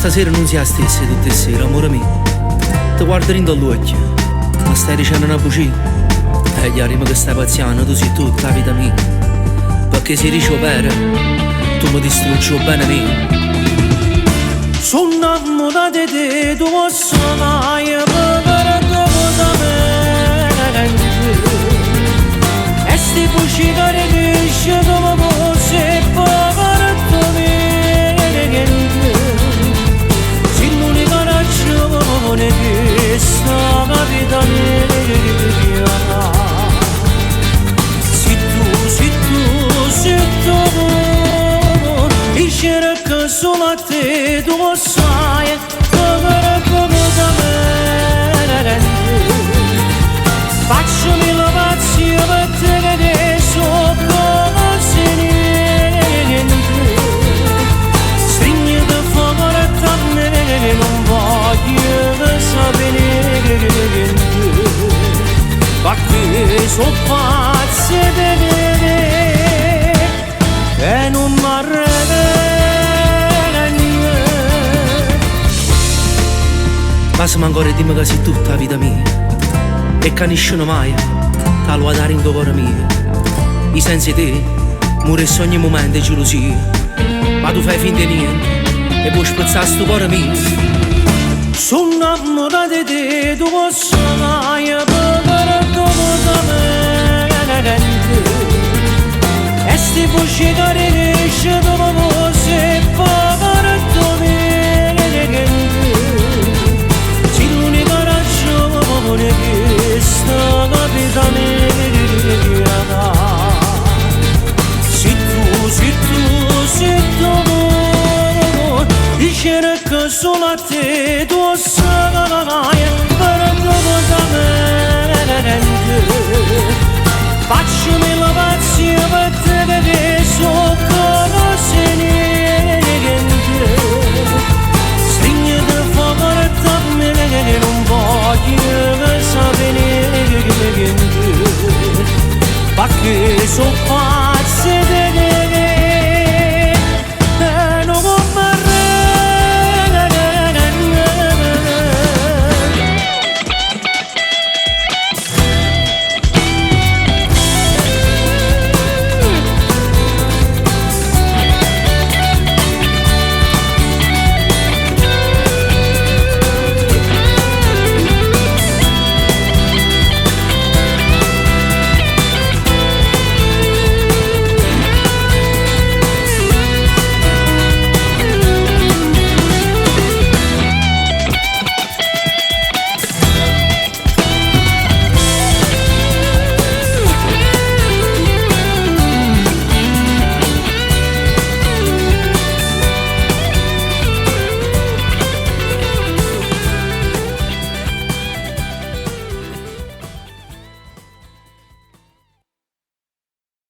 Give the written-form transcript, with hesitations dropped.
stasera non sia stessa tutte sera, amore mio. Ti guardo dall'occhio, mi stai dicendo una bugia. E gli arriva che stai pazziando, tu sei tutta la vita mia. Perché se dici bene, tu mi distruggi il bene mio. Sono innamorata di te, tu posso mai pagare cosa me. E sti fucicare che esce come cose, pagare tu me. Se l'unica ragione che sta capitando. Cerca solo a te, tu lo sai, come da me. Facciami la pazzia per te che adesso come se niente. Stringiti fuori a me, non voglio sapere niente. Perché sono pazzi di te e non mi arrede. Passami ancora e dimmi che sei tutta la vita mia e che nessuno mai ti ha dare in tuo cuore mio. I sensi te, muore ogni momento di gelosia, ma tu fai finta di niente e puoi spezzare sto cuore mio. Sono innamorata di te, tu posso mai pagare come me. E sti fucicari che esce come cose, pagare tu me. Che sta capitando. Se tu, cerco solo a te, tu